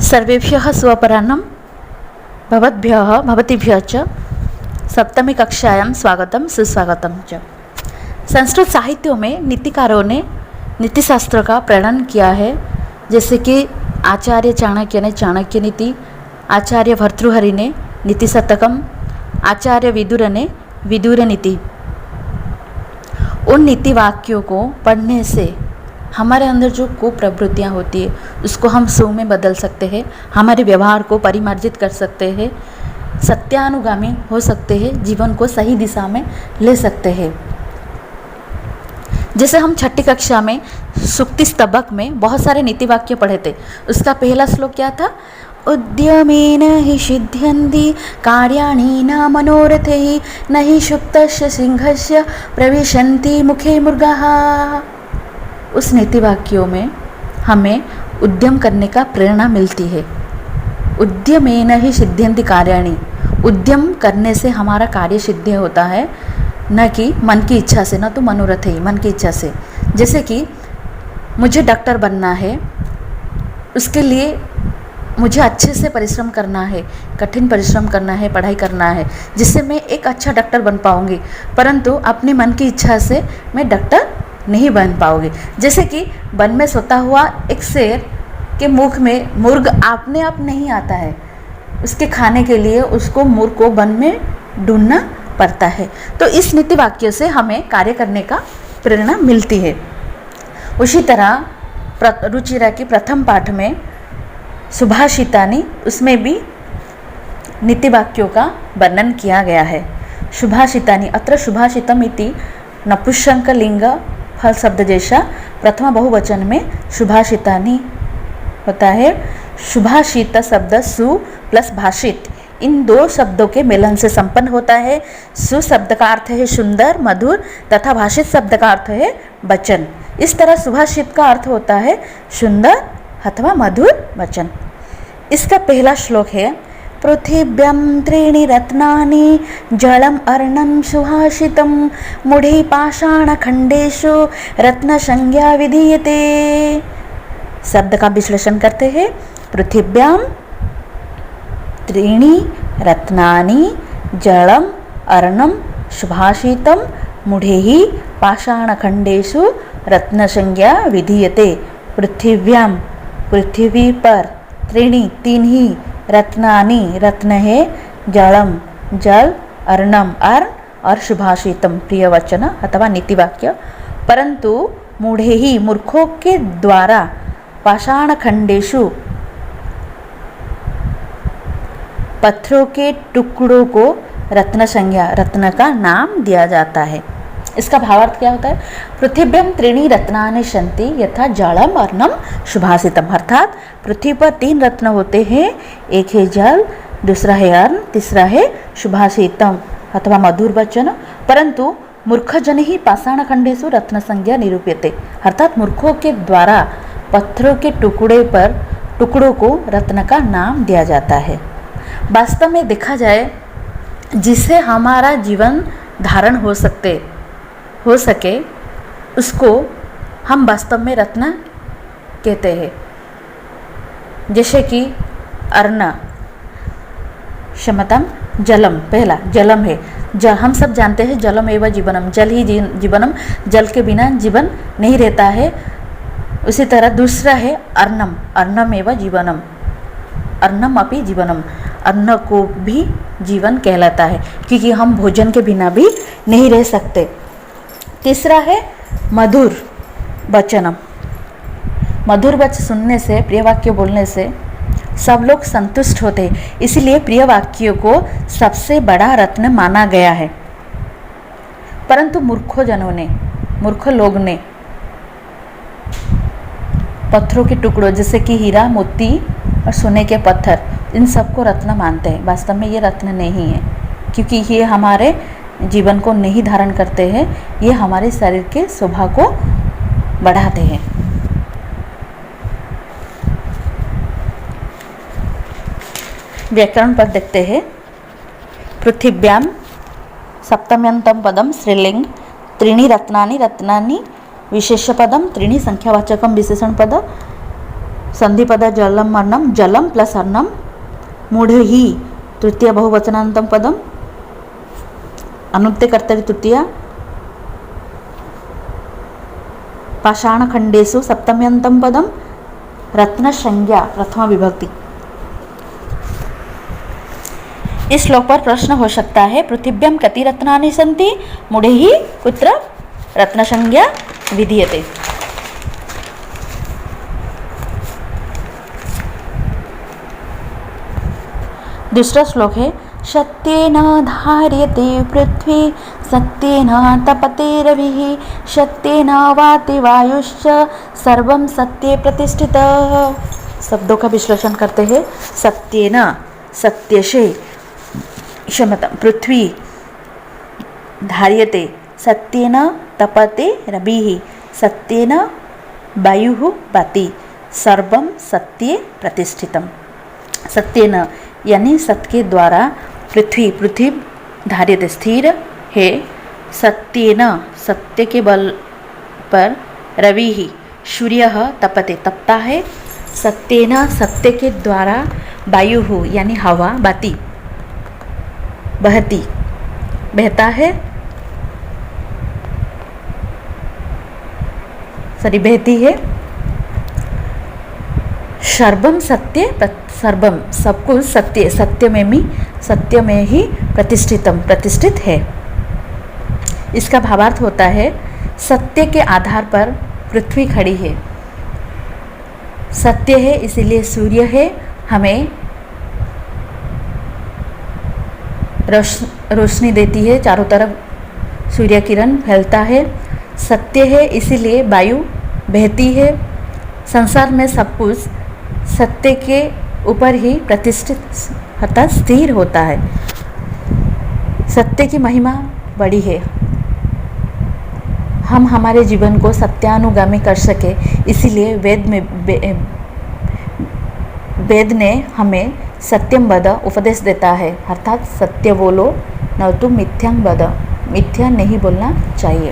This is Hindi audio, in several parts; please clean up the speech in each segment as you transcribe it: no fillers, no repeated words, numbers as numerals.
सर्वेभ्यः स्वपराह्नं भवतीभ्यः च सप्तमी कक्षायां स्वागतम सुस्वागतम च। संस्कृत साहित्यों में नीतिकारों ने नीति शास्त्र का प्रणयन किया है, जैसे कि आचार्य चाणक्य ने चाणक्य नीति, आचार्य भर्तृहरि ने नीति शतकम, आचार्य विदुर ने विदुर नीति। उन नीति वाक्यों को पढ़ने से हमारे अंदर जो कुप्रवृत्तियाँ होती है उसको हम सु में बदल सकते हैं, हमारे व्यवहार को परिमार्जित कर सकते हैं, सत्यानुगामी हो सकते हैं, जीवन को सही दिशा में ले सकते हैं। जैसे हम छठी कक्षा में सुक्ति स्तबक में बहुत सारे नीति वाक्य पढ़े थे। उसका पहला श्लोक क्या था? उद्यमेन हि सिद्ध्यन्ति कार्याणि न मनोरथैः न हि सुप्तस्य सिंहस्य प्रविशन्ति मुखे मृगाः। उस नीति वाक्यों में हमें उद्यम करने का प्रेरणा मिलती है। उद्यमेन हि सिद्ध्यन्ति कार्याणि, उद्यम करने से हमारा कार्य सिद्ध होता है, न कि मन की इच्छा से, न तो मनोरथ ही, मन की इच्छा से। जैसे कि मुझे डॉक्टर बनना है, उसके लिए मुझे अच्छे से परिश्रम करना है, कठिन परिश्रम करना है, पढ़ाई करना है, जिससे मैं एक अच्छा डॉक्टर बन पाऊँगी, परंतु अपनी मन की इच्छा से मैं डॉक्टर नहीं बन पाओगे। जैसे कि वन में सोता हुआ एक शेर के मुख में मुर्ग अपने आप नहीं आता है, उसके खाने के लिए उसको मुर्ग को वन में ढूंढना पड़ता है। तो इस नीति वाक्य से हमें कार्य करने का प्रेरणा मिलती है। उसी तरह रुचिरा की प्रथम पाठ में सुभाषितानि, उसमें भी नीति वाक्यों का वर्णन किया गया है। सुभाषितानि, अत्र सुभाषितम इति नपुंसकलिंग फल शब्द जैसा प्रथमा बहुवचन में सुभाषितानि होता है। सुभाषित शब्द सु प्लस भाषित, इन दो शब्दों के मिलन से संपन्न होता है। सु शब्द का अर्थ है सुंदर, मधुर, तथा भाषित शब्द का अर्थ है वचन। इस तरह सुभाषित का अर्थ होता है सुंदर अथवा मधुर वचन। इसका पहला श्लोक है पृथिव्यां त्रीणि रत्नानि जलम अर्णम सुभाषितम मूढ़े पाषाणखंडेषु रत्नसंज्ञा विधीयते। शब्द का विश्लेषण करते हैं। पृथिव्यां त्रीणि रत्नानि जलम अर्णम सुभाषितम मूढ़े पाषाणखंडेषु रत्नसंज्ञा विधीयते। पृथिव्यां, पृथ्वी पर, त्रीणि, तीन ही, रत्नानि, रत्न है, जलम, जल, अर्णम, अर्ण, और सुभाषितम, प्रिय वचन अथवा नीति वाक्य। परंतु मूढ़े ही, मूर्खों के द्वारा, पाषाण खंडेशु, पत्थरों के टुकड़ों को रत्न संज्ञा, रत्न का नाम दिया जाता है। इसका भावार्थ क्या होता है? पृथिव्यां त्रीणि रत्नानि सन्ति यथा जलम अर्णम सुभाषितम, अर्थात पृथ्वी पर तीन रत्न होते हैं, एक है जल, दूसरा है अर्ण, तीसरा है सुभाषितम अथवा मधुर वचन। परंतु मूर्खजन ही पाषाण खंडेषु रत्न संज्ञा निरूप्यते, अर्थात मूर्खों के द्वारा पत्थरों के टुकड़ों को रत्न का नाम दिया जाता है। वास्तव में देखा जाए, जिससे हमारा जीवन धारण हो सके उसको हम वास्तव में रत्न कहते हैं। जैसे कि अर्ण, क्षमतम, जलम, पहला जलम है, हम सब जानते हैं जलम एवं जीवनम, जल ही जीवनम, जल के बिना जीवन नहीं रहता है। उसी तरह दूसरा है अर्णम, अर्णम एवं जीवनम, अर्णम अपि जीवनम, अन्न को भी जीवन कहलाता है, क्योंकि हम भोजन के बिना भी नहीं रह सकते। तीसरा है मधुर वचनम, मधुर वचन सुनने से, प्रिय वाक्य बोलने से सब लोग संतुष्ट होते हैं, इसलिए प्रिय वाक्यों को सबसे बड़ा रत्न माना गया है। परंतु मूर्ख लोग ने पत्थरों के टुकड़ों जैसे कि हीरा, मोती और सोने के पत्थर, इन सबको रत्न मानते हैं। वास्तव में ये रत्न नहीं है, क्योंकि ये हमारे जीवन को नहीं धारण करते हैं, ये हमारे शरीर के शोभा को बढ़ाते हैं। व्याकरण पद देखते हैं। पृथिव्यां सप्तम्यंतम पदम स्त्रीलिंग, त्रीणि रत्नानि, रत्नानि विशेष पदम, त्रीणि संख्यावाचकम विशेषण पद, संधिपद जलम अन्नम, जलम प्लस अन्नम, मूढ़ि तृतीय बहुवचनांतम पदम, अनुक्ते कर्तरि तृतीया, पाषाणखंडेषु सप्तम्यंतम पदम, रत्न संज्ञा प्रथमा विभक्ति। इस श्लोक पर प्रश्न हो सकता है, पृथिव्यां कति रत्नानि सन्ति, मूढ़ैः कुत्र रत्न संज्ञा विधीयते। दूसरा श्लोक है, सत्येन धार्यते पृथ्वी, सत्येन तपते रविः, सत्येन वाति वायुश्च, सर्वं सत्ये प्रतिष्ठितः। शब्दों का विश्लेषण करते हैं। सत्येन, सत्य से, क्षमता पृथ्वी, धार्यते, सत्येन तपते रविः, सत्येन वायुः वाति, सर्वं सत्ये प्रतिष्ठितम्। सत्येन यानी सत्य के द्वारा पृथ्वी धार्यते स्थिर है, सत्येन सत्य के बल पर, रविः सूर्य तपते तपता है, सत्येन सत्य के द्वारा, वायुः यानी हवा, वाति बहता है, बहती है, सर्वम सत्य, सर्वम सब कुछ सत्य, सत्य में ही प्रतिष्ठित है। इसका भावार्थ होता है, सत्य के आधार पर पृथ्वी खड़ी है। सत्य है इसीलिए सूर्य है, हमें रोशनी देती है, चारों तरफ सूर्य किरण फैलता है। सत्य है इसीलिए वायु बहती है। संसार में सब कुछ सत्य के ऊपर ही प्रतिष्ठित अर्थात स्थिर होता है। सत्य की महिमा बड़ी है। हम हमारे जीवन को सत्यानुगामी कर सके, इसीलिए वेद ने हमें सत्यम वद उपदेश देता है, अर्थात सत्य बोलो न तो मिथ्यं वद, मिथ्या नहीं बोलना चाहिए।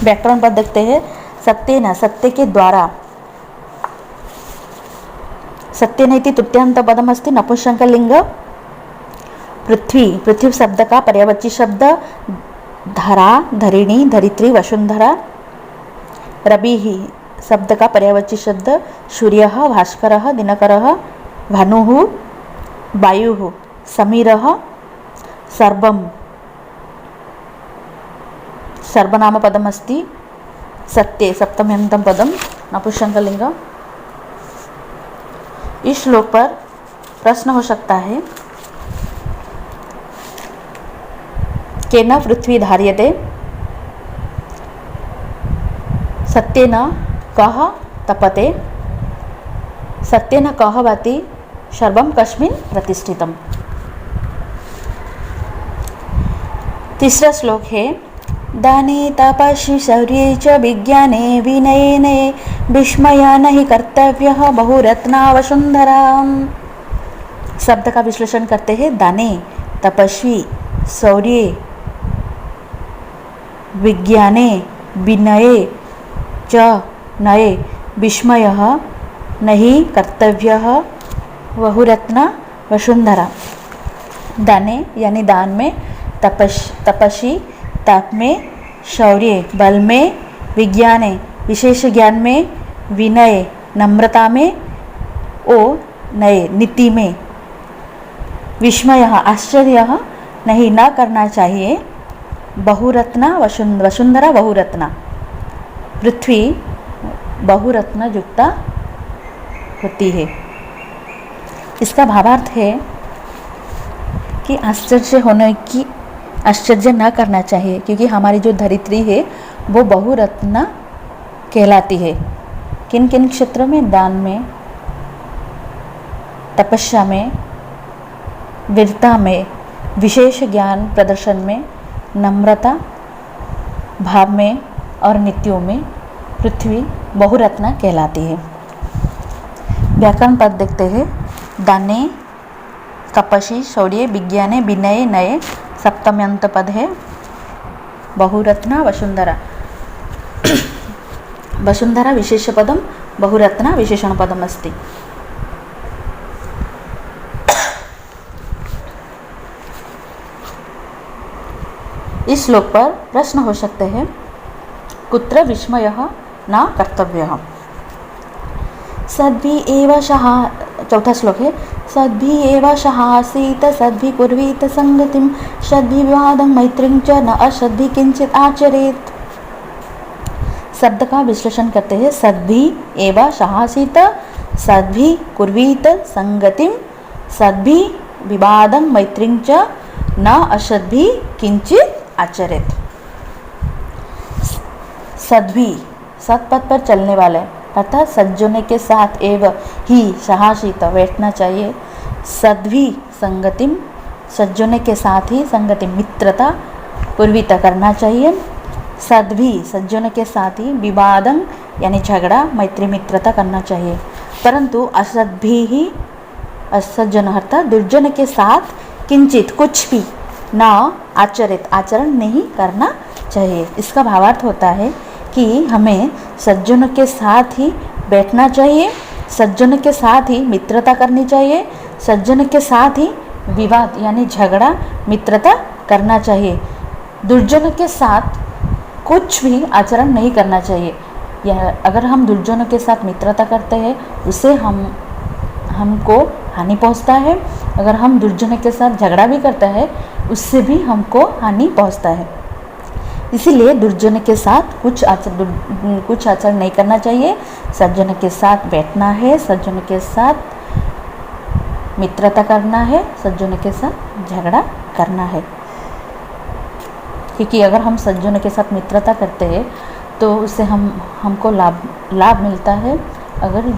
व्याकरण पद देखते हैं। सत्येन सत्य के द्वारा, सत्येन इति तृतीयांत पदम अस्ति, नपुंसकलिंग। पृथ्वी शब्द का पर्यायवाची शब्द धरा, धरिणी, धरित्री, वसुंधरा। रविः शब्द का पर्यायवाची शब्द सूर्यः, भास्करः, दिनकरः, भानुः, वायुः, समीरः। सर्वं सर्वनाम पदम अस्ति, सत्ये सप्तम्यंतम पदम, नपुंसकलिंग। इस श्लोक पर प्रश्न हो सकता है, केन पृथ्वी धार्यते, सत्येन कः तपते, सत्येन कः वाति, सर्वं कस्मिन् प्रतिष्ठितम्। तीसरा श्लोक है, दाने तपस्वी शौर्ये च विज्ञाने विनयने विस्मया नहि कर्तव्यः बहुरत्ना वसुंधरा। शब्द का विश्लेषण करते हैं। दाने तपस्वी, शौर्ये, विज्ञाने, विनये च नये, विस्मयः नहि कर्तव्यः बहुरत्ना वसुंधरा। दाने यानी दान में, तपस्वी तप में, शौर्य बल में, विज्ञाने विशेष ज्ञान में, विनय नम्रता में, ओ नए नीति में, विस्मय आश्चर्य नहीं न करना चाहिए, बहुरत्ना वसुंधरा बहुरत्ना, पृथ्वी बहुरत्न युक्ता होती है। इसका भावार्थ है कि आश्चर्य न करना चाहिए, क्योंकि हमारी जो धरित्री है वो बहुरत्न कहलाती है। किन किन क्षेत्रों में? दान में, तपस्या में, वीरता में, विशेष ज्ञान प्रदर्शन में, नम्रता भाव में और नीतियों में पृथ्वी बहुरत्न कहलाती है। व्याकरण पद देखते हैं। दाने, तपस्वी, शौर्य, विज्ञाने, विनय, नये, सप्तम्यंत पद है। बहुरत्ना वसुंधरा। वसुन्धरा विशेषपदं बहुरत्ना विशेषणपदम् अस्ति। इस श्लोक पर प्रश्न हो सकते हैं, कुत्र विस्मयः न कर्तव्यः। सद्भि एव शहा, चौथा श्लोक है, सद्भि एव शहासीत सद्भि कुर्वीत संगतिं सद्भि विवादं मैत्रीं च न असद्भि किंचित आचरेत। शब्द का विश्लेषण करते हैं। सद्भि एव शहासीत सद्भि कुर्वीत संगतिं सद्भि विवादं मैत्रीं च न असद्भि किंचित आचरेत। सद्भि सत्पथ पर चलने वाले अर्थात सज्जनों के साथ एवं ही शहाशीत बैठना चाहिए। सद्भि संगतिम सज्जनों के साथ ही संगति मित्रता पूर्विता करना चाहिए। सद्भि सज्जनों के साथ ही विवादं यानी झगड़ा मैत्री मित्रता करना चाहिए। परंतु असद्भि ही असज्जन अर्थात दुर्जन के साथ किंचित कुछ भी न आचरित आचरण नहीं करना चाहिए। इसका भावार्थ होता है कि हमें सज्जनों के साथ ही बैठना चाहिए, सज्जनों के साथ ही मित्रता करनी चाहिए, सज्जनों के साथ ही विवाद यानी झगड़ा मित्रता करना चाहिए। दुर्जनों के साथ कुछ भी आचरण नहीं करना चाहिए। यह अगर हम दुर्जनों के साथ मित्रता करते हैं उससे हमको हानि पहुंचता है। अगर हम दुर्जनों के साथ झगड़ा भी करते हैं उससे भी हमको हानि पहुंचता है। इसीलिए दुर्जन के साथ कुछ आचरण नहीं करना चाहिए। सज्जन के साथ बैठना है, सज्जन के साथ मित्रता करना है, सज्जन के साथ झगड़ा करना है। क्योंकि अगर हम सज्जन के साथ मित्रता करते हैं तो उससे हमको लाभ मिलता है। अगर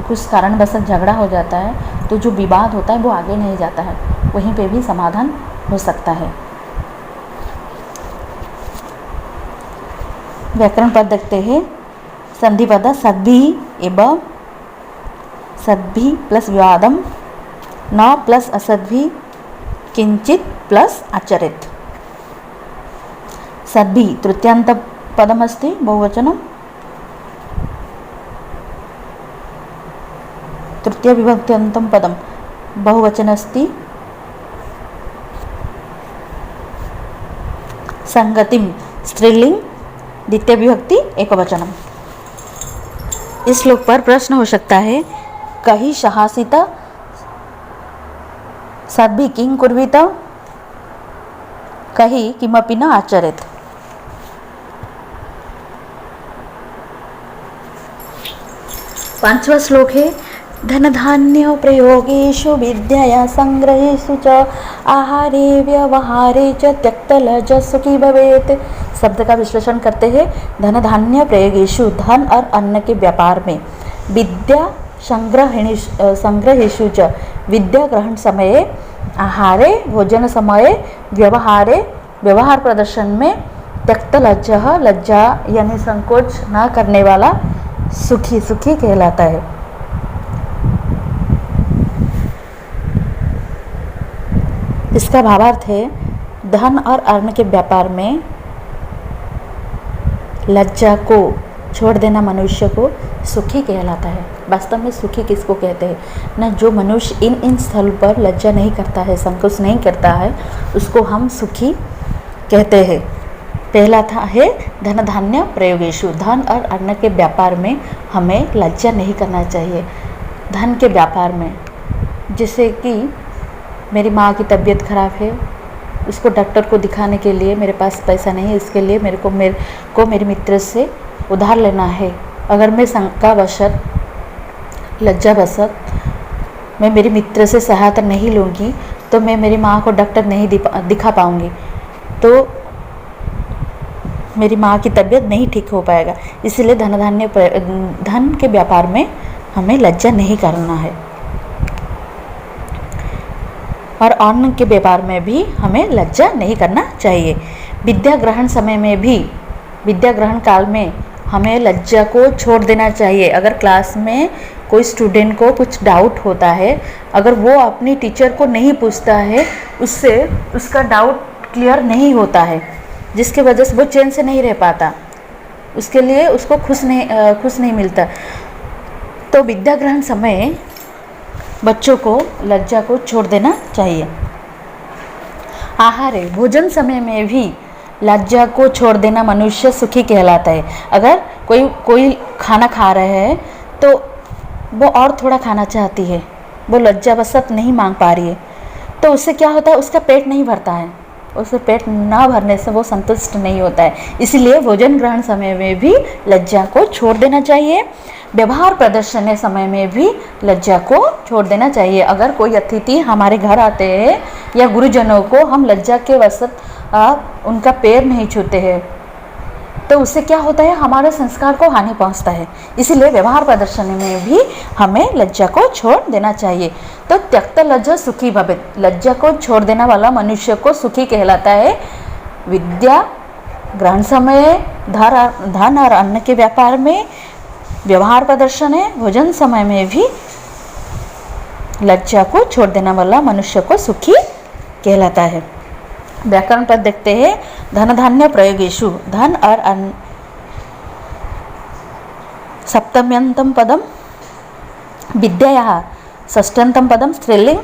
कुछ कारणवश झगड़ा हो जाता है तो जो विवाद होता है वो आगे नहीं जाता है, वहीं पे भी समाधान हो सकता है। व्याकरण पद देखते हैं। संधि पद सद्भि एव सद्भि प्लस विवादम न प्लस असद्भि किंचित प्लस आचरेत। सद्भि तृतीयांत पदमस्ति बहुवचनं, तृतीय विभक्त्यन्तं पदं बहुवचन अस्ति। संगतिम स्त्रीलिंग द्वितीय विभक्ति एकवचनम। इस श्लोक पर प्रश्न हो सकता है, कहि शहासित सद्भि किं कुर्वीत कहि किमपि न आचरेत। पांचवा श्लोक है, धन धान्य प्रयोगेषु विद्यया संग्रहेषु च आहारे व्यवहारे च त्यक्तलज सुखी भवेत्। शब्द का विश्लेषण करते हैं। धन धान्य प्रयोगेषु धन और अन्न के व्यापार में, विद्या संग्रहेषु च विद्या ग्रहण समय, आहारे भोजन समय, व्यवहारे व्यवहार प्रदर्शन में, त्यक्तलज लज्जा यानी संकोच न करने वाला सुखी सुखी कहलाता है। इसका भावार्थ है, धन और अन्न के व्यापार में लज्जा को छोड़ देना मनुष्य को सुखी कहलाता है। वास्तव में सुखी किसको कहते हैं न, जो मनुष्य इन स्थल पर लज्जा नहीं करता है, संकोच नहीं करता है, उसको हम सुखी कहते हैं। पहला था है धन धान्य प्रयोगेषु, धन और अन्न के व्यापार में हमें लज्जा नहीं करना चाहिए। धन के व्यापार में, जैसे कि मेरी माँ की तबीयत खराब है, उसको डॉक्टर को दिखाने के लिए मेरे पास पैसा नहीं है, इसके लिए मेरे को मेरे मित्र से उधार लेना है। अगर मैं शंकावशत लज्जावशत मैं मेरे मित्र से सहायता नहीं लूँगी तो मैं मेरी माँ को डॉक्टर नहीं दिखा पाऊँगी, तो मेरी माँ की तबीयत नहीं ठीक हो पाएगा। इसलिए धन के व्यापार में हमें लज्जा नहीं करना है। और अन्न के व्यापार में भी हमें लज्जा नहीं करना चाहिए। विद्या ग्रहण समय में भी, विद्या ग्रहण काल में हमें लज्जा को छोड़ देना चाहिए। अगर क्लास में कोई स्टूडेंट को कुछ डाउट होता है, अगर वो अपनी टीचर को नहीं पूछता है, उससे उसका डाउट क्लियर नहीं होता है, जिसकी वजह से वो चैन से नहीं रह पाता, उसके लिए उसको खुश नहीं मिलता। तो विद्या ग्रहण समय बच्चों को लज्जा को छोड़ देना चाहिए। आहार भोजन समय में भी लज्जा को छोड़ देना मनुष्य सुखी कहलाता है। अगर कोई खाना खा रहे हैं तो वो और थोड़ा खाना चाहती है, वो लज्जावशत नहीं मांग पा रही है, तो उससे क्या होता है, उसका पेट नहीं भरता है। उसे पेट ना भरने से वो संतुष्ट नहीं होता है। इसीलिए भोजन ग्रहण समय में भी लज्जा को छोड़ देना चाहिए। व्यवहार प्रदर्शन समय में भी लज्जा को छोड़ देना चाहिए। अगर कोई अतिथि हमारे घर आते हैं या गुरुजनों को हम लज्जा के वशत उनका पैर नहीं छूते हैं तो उससे क्या होता है, हमारे संस्कार को हानि पहुंचता है। इसीलिए व्यवहार प्रदर्शन में भी हमें लज्जा को छोड़ देना चाहिए। तो त्यक्त लज्जा सुखी भवेत्, लज्जा को छोड़ देने वाला मनुष्य को सुखी कहलाता है। विद्या ग्रहण समय, धन और अन्न के व्यापार में व्यवहार प्रदर्शन है, भोजन समय में भी लज्जा को छोड़ देने वाला मनुष्य को सुखी कहलाता है। व्याकरण पर देखते हैं, धन धान्य प्रयोगेषु, धन और अन्न सप्तम्यंतम पदम, विद्यायाः षष्ठ्यंतम पदम स्त्रीलिंग,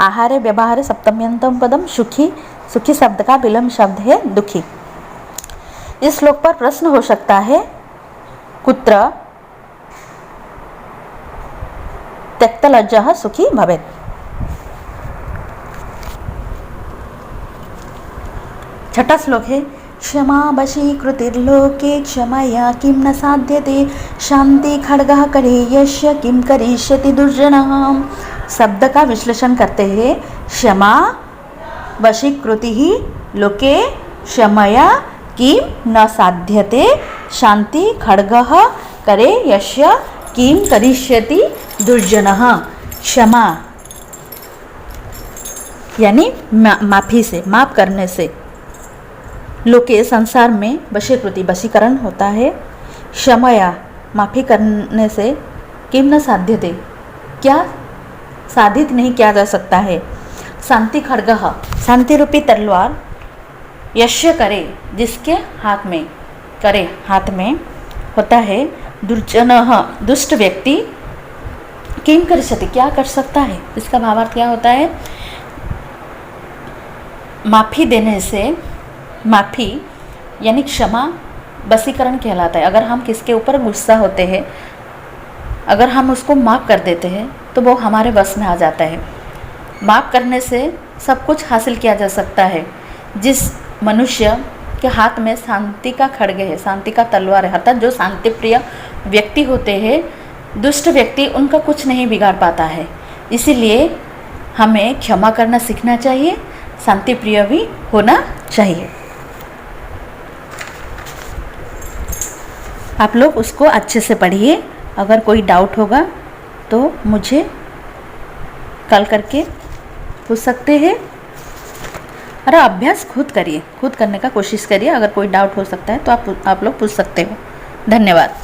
आहारे व्यवहारे सप्तम्यंतम पदम सुखी। सुखी शब्द का विलंब शब्द है दुखी। इस श्लोक पर प्रश्न हो सकता है, कुत्र त्यक्तलज्जः सुखी भवेत्। छठा श्लोक है, क्षमा वशीकृतिर्लोके क्षमया किं न साध्यते, शांति खड्गः करे यस्य किं करिष्यति दुर्जनः। शब्द का विश्लेषण करते हैं। क्षमा वशीकृति ही लोके क्षमया किं न साध्यते, शांति खड्गः करे यस्य किं करिष्यति दुर्जनः। क्षमा यानी माफ़ी से, माफ़ करने से। लोके संसार में वशीकृति वशीकरण होता है। क्षमया माफ़ी करने से, किम न साध्यते क्या साधित नहीं किया जा सकता है। शांति खड्गः शांति रूपी तलवार, यश्य करे जिसके हाथ में, करे हाथ में होता है, दुर्जनः दुष्ट व्यक्ति, किम करिष्यति क्या कर सकता है। इसका भावार्थ क्या होता है, माफ़ी देने से, माफ़ी यानी क्षमा वशीकरण कहलाता है। अगर हम किसके ऊपर गुस्सा होते हैं, अगर हम उसको माफ़ कर देते हैं तो वो हमारे बस में आ जाता है। माफ़ करने से सब कुछ हासिल किया जा सकता है। जिस मनुष्य के हाथ में शांति का खड्ग है, शांति का तलवार है, अर्थात जो शांति प्रिय व्यक्ति होते हैं, दुष्ट व्यक्ति उनका कुछ नहीं बिगाड़ पाता है। इसीलिए हमें क्षमा करना सीखना चाहिए, शांति प्रिय भी होना चाहिए। आप लोग उसको अच्छे से पढ़िए। अगर कोई डाउट होगा तो मुझे कॉल करके पूछ सकते हैं। और अभ्यास खुद करिए, खुद करने का कोशिश करिए। अगर कोई डाउट हो सकता है तो आप लोग पूछ सकते हो। धन्यवाद।